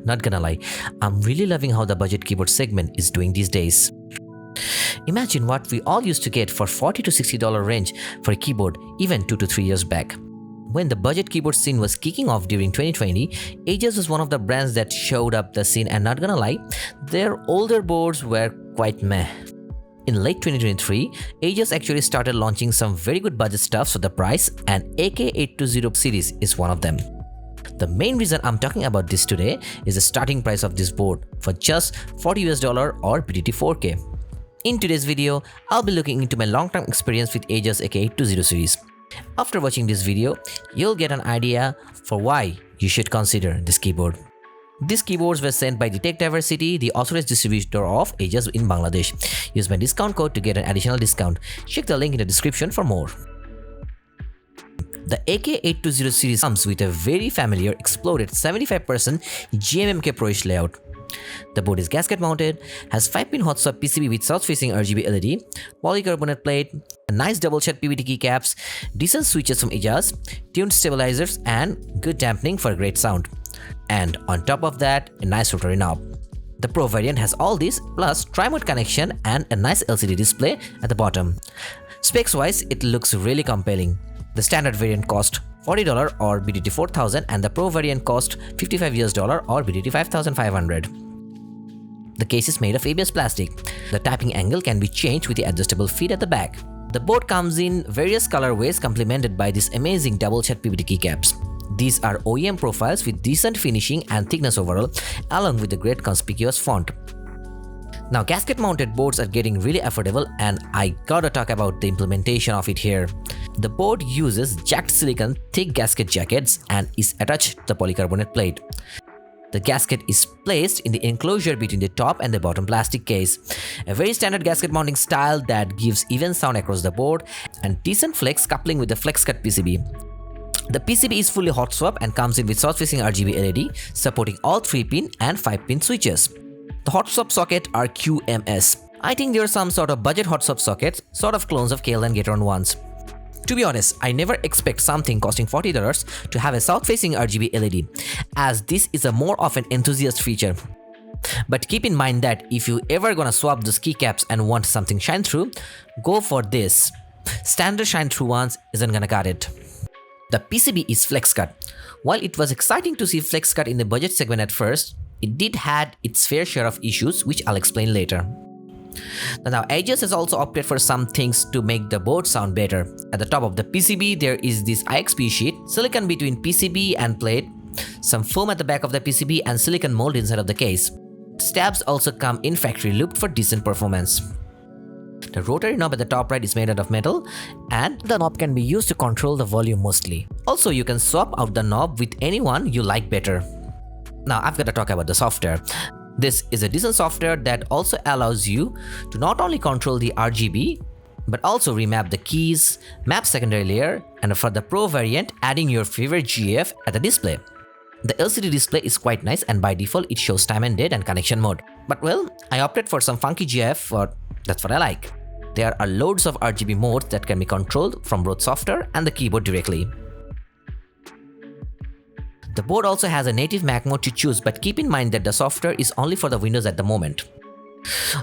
Not gonna lie, I'm really loving how the budget keyboard segment is doing these days. Imagine what we all used to get for $40 to $60 range for a keyboard even 2 to 3 years back. When the budget keyboard scene was kicking off during 2020, Ajazz was one of the brands that showed up the scene, and not gonna lie, their older boards were quite meh. In late 2023, Ajazz actually started launching some very good budget stuff for the price, and AK820 series is one of them. The main reason I'm talking about this today is the starting price of this board for just $40 or BTT 4K. In today's video, I'll be looking into my long-term experience with Ajazz AK820 series. After watching this video, you'll get an idea for why you should consider this keyboard. These keyboards were sent by the Tech Diversity, the authorized distributor of Ajazz in Bangladesh. Use my discount code to get an additional discount. Check the link in the description for more. The AK820 series comes with a very familiar exploded 75% GMMK Pro-ish layout. The board is gasket mounted, has 5-pin hot swap PCB with south-facing RGB LED, polycarbonate plate, a nice double-shot PVT keycaps, decent switches from Ajazz, tuned stabilizers, and good dampening for a great sound. And on top of that, a nice rotary knob. The Pro variant has all this plus tri-mode connection and a nice LCD display at the bottom. Specs-wise, it looks really compelling. The standard variant cost $40 or BTT 4000 and the Pro variant cost $55 or BTT 5500. The case is made of ABS plastic. The tapping angle can be changed with the adjustable feet at the back. The board comes in various colorways complemented by these amazing double-shot PVT keycaps. These are OEM profiles with decent finishing and thickness overall, along with the great conspicuous font. Now, gasket-mounted boards are getting really affordable, and I gotta talk about the implementation of it here. The board uses jacked silicon thick gasket jackets and is attached to the polycarbonate plate. The gasket is placed in the enclosure between the top and the bottom plastic case. A very standard gasket mounting style that gives even sound across the board and decent flex coupling with the flex cut PCB. The PCB is fully hot swap and comes in with south-facing RGB LED supporting all 3-pin and 5-pin switches. The hot swap socket are QMS. I think they are some sort of budget hot swap sockets, sort of clones of KL and Gateron ones. To be honest, I never expect something costing $40 to have a south-facing RGB LED, as this is a more of an enthusiast feature. But keep in mind that if you ever gonna swap those keycaps and want something shine-through, go for this. Standard shine-through ones isn't gonna cut it. The PCB is flex cut. While it was exciting to see flex cut in the budget segment at first, it did had its fair share of issues, which I'll explain later. Now, Ajazz has also opted for some things to make the board sound better. At the top of the PCB, there is this IXP sheet, silicon between PCB and plate, some foam at the back of the PCB, and silicon mold inside of the case. Stabs also come in factory looped for decent performance. The rotary knob at the top right is made out of metal, and the knob can be used to control the volume mostly. Also, you can swap out the knob with anyone you like better. Now, I've got to talk about the software. This is a decent software that also allows you to not only control the RGB, but also remap the keys, map secondary layer, and for the Pro variant, adding your favorite GF at the display. The LCD display is quite nice, and by default, it shows time and date and connection mode. But well, I opted for some funky GF, that's what I like. There are loads of RGB modes that can be controlled from both software and the keyboard directly. The board also has a native Mac mode to choose, but keep in mind that the software is only for the Windows at the moment.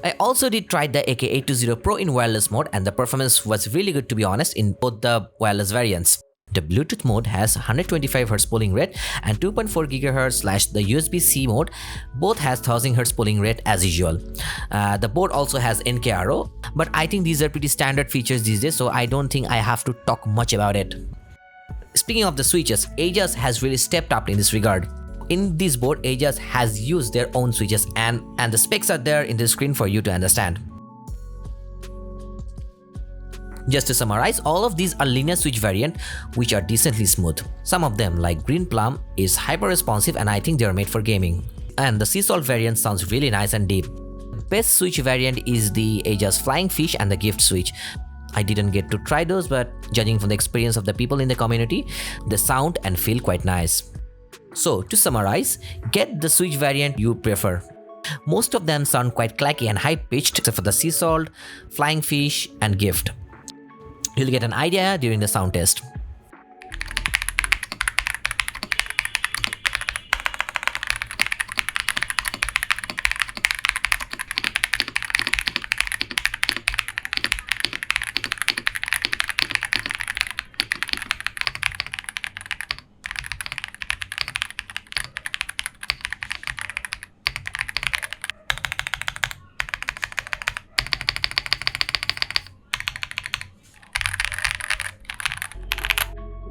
I also did try the AK820 Pro in wireless mode, and the performance was really good, to be honest, in both the wireless variants. The Bluetooth mode has 125Hz polling rate and 2.4 GHz / the USB-C mode both has 1000Hz polling rate as usual. The board also has NKRO, but I think these are pretty standard features these days, so I don't think I have to talk much about it. Speaking of the switches, Ajazz has really stepped up in this regard. In this board, Ajazz has used their own switches, and the specs are there in the screen for you to understand. Just to summarize, all of these are linear switch variant which are decently smooth. Some of them, like Green Plum, is hyper responsive, and I think they are made for gaming. And the Sea Salt variant sounds really nice and deep. The best switch variant is the Ajazz Flying Fish and the Gift switch. I didn't get to try those, but judging from the experience of the people in the community, they sound and feel quite nice. So, to summarize, get the switch variant you prefer. Most of them sound quite clacky and high-pitched, except for the Sea Salt, Flying Fish, and Gift. You'll get an idea during the sound test.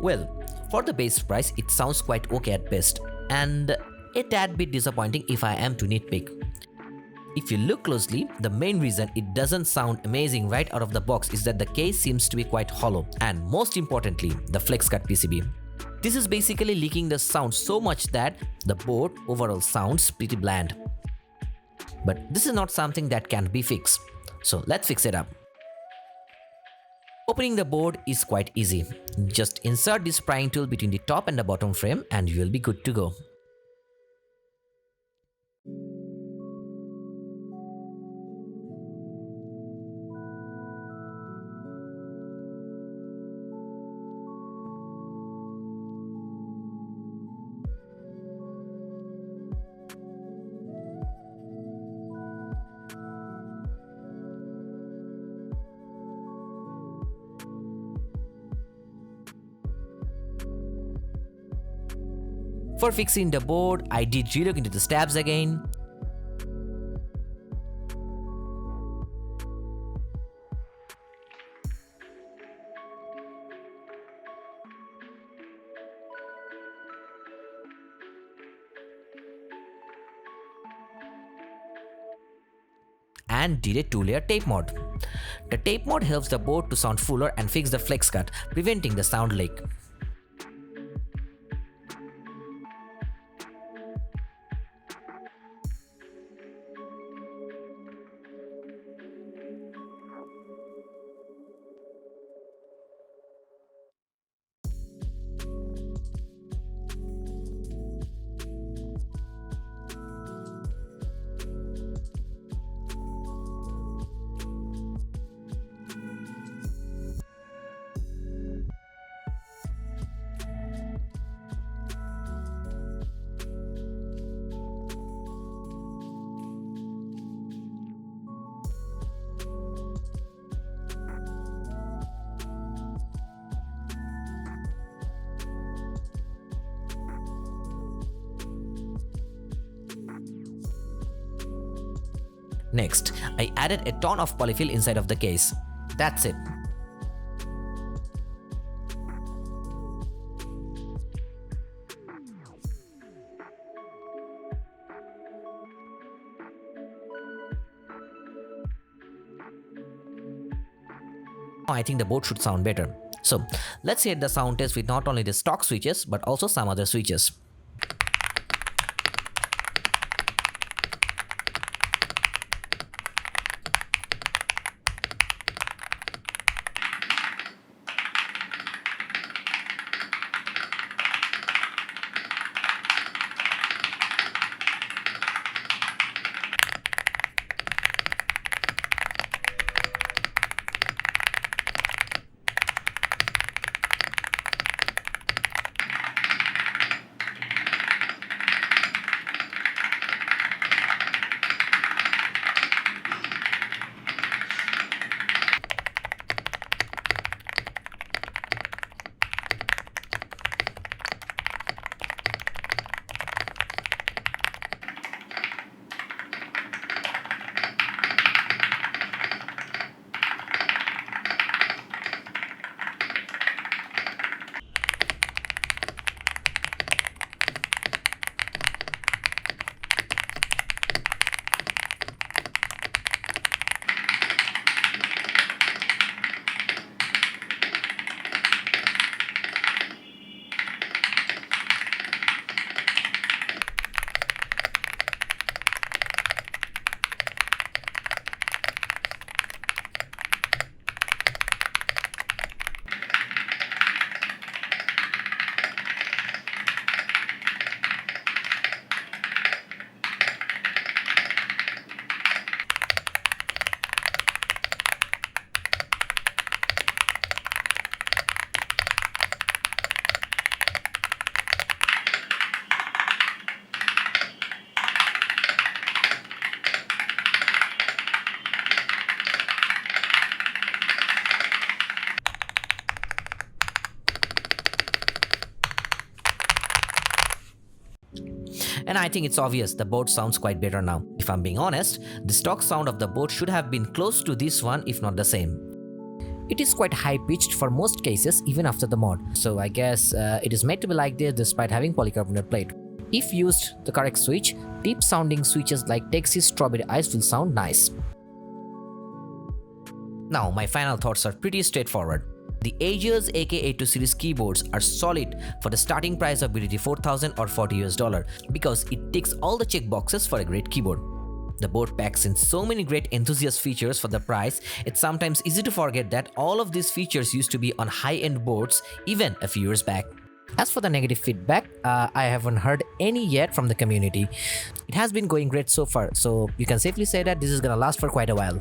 Well, for the base price, it sounds quite okay at best, and a tad bit disappointing if I am to nitpick. If you look closely, the main reason it doesn't sound amazing right out of the box is that the case seems to be quite hollow, and most importantly, the flex cut PCB. This is basically leaking the sound so much that the board overall sounds pretty bland. But this is not something that can be fixed, so let's fix it up. Opening the board is quite easy. Just insert this prying tool between the top and the bottom frame and you will be good to go. For fixing the board, I did relook into the stabs again. And did a 2-layer tape mod. The tape mod helps the board to sound fuller and fix the flex cut, preventing the sound leak. Next, I added a ton of polyfill inside of the case. That's it. Now I think the board should sound better. So let's hit the sound test with not only the stock switches but also some other switches. And I think it's obvious the board sounds quite better now. If I'm being honest, the stock sound of the board should have been close to this one if not the same. It is quite high-pitched for most cases even after the mod, so I guess it is made to be like this despite having polycarbonate plate. If used the correct switch, deep sounding switches like Tecsee Strawberry Ice will sound nice. Now my final thoughts are pretty straightforward. The Ajazz AK820 Series keyboards are solid for the starting price of BDT 4000 or $40 because it ticks all the check boxes for a great keyboard. The board packs in so many great enthusiast features for the price, it's sometimes easy to forget that all of these features used to be on high-end boards even a few years back. As for the negative feedback, I haven't heard any yet from the community. It has been going great so far, so you can safely say that this is gonna last for quite a while.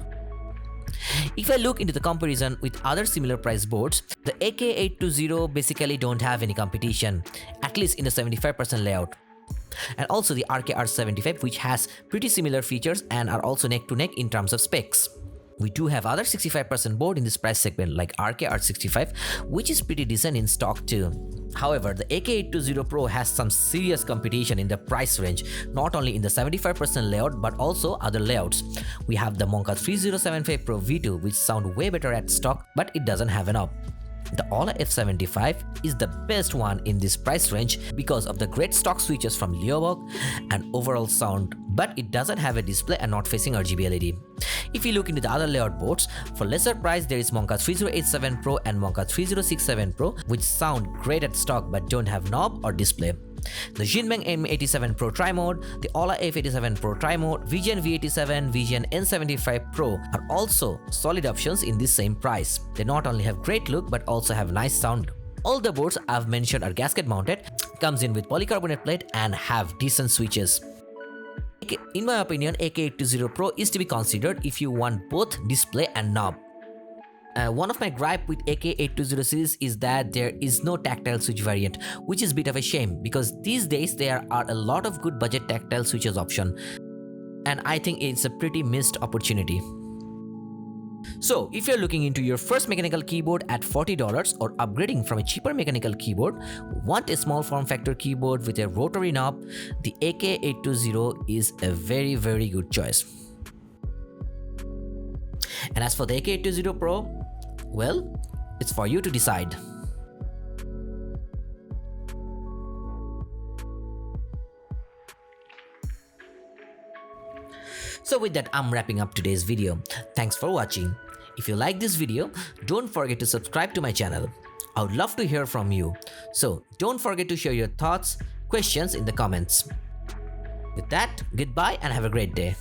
If I look into the comparison with other similar price boards, the AK820 basically don't have any competition, at least in the 75% layout. And also the RKR75, which has pretty similar features and are also neck to neck in terms of specs. We do have other 65% board in this price segment like RKR65, which is pretty decent in stock too. However, the AK820 Pro has some serious competition in the price range, not only in the 75% layout but also other layouts. We have the Monka 3075 Pro V2, which sound way better at stock, but it doesn't have an knob. The Ola F75 is the best one in this price range because of the great stock switches from Leobog and overall sound, but it doesn't have a display and not facing RGB LED. If you look into the other layout boards, for lesser price there is Monka 3087 Pro and Monka 3067 Pro, which sound great at stock but don't have knob or display. The Jinbeng M87 Pro Tri-Mode, the Ola F87 Pro Tri-Mode, Vision V87, Vision N75 Pro are also solid options in this same price. They not only have great look but also have nice sound. All the boards I've mentioned are gasket mounted, comes in with polycarbonate plate and have decent switches. In my opinion, AK820 Pro is to be considered if you want both display and knob. One of my gripe with AK820 series is that there is no tactile switch variant, which is a bit of a shame because these days there are a lot of good budget tactile switches option, and I think it's a pretty missed opportunity. So if you're looking into your first mechanical keyboard at $40 or upgrading from a cheaper mechanical keyboard, want a small form factor keyboard with a rotary knob, the AK820 is a very good choice. And as for the AK820 Pro, well, it's for you to decide. So with that, I'm wrapping up today's video. Thanks for watching. If you like this video, don't forget to subscribe to my channel. I would love to hear from you. So don't forget to share your thoughts, questions in the comments. With that, goodbye and have a great day.